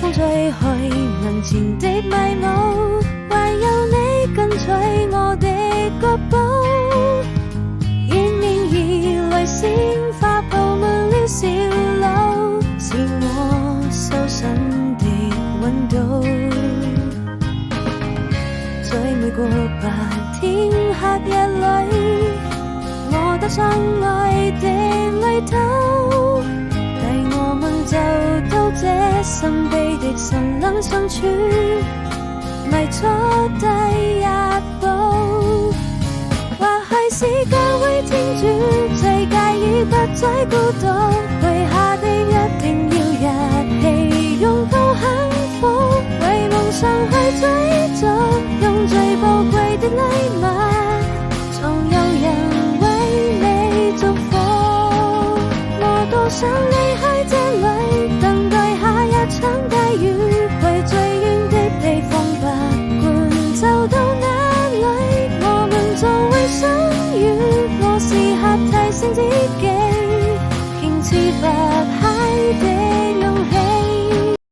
風吹去眼前的迷霧，唯有你跟隨我的腳步，迎面而來鮮花佈滿了小路，是我修身的溫度。在每個白天黑夜裏，我踏上愛的旅途，帶我們走到這神秘的森林深處，邁出第一步。或許是教會天主最介意不再孤獨，許下的一定要一起擁抱幸福，為夢想去追逐，用最寶貴的禮物，總有人為你祝福。我多想離開這裏，等待下一場大雨，為最遠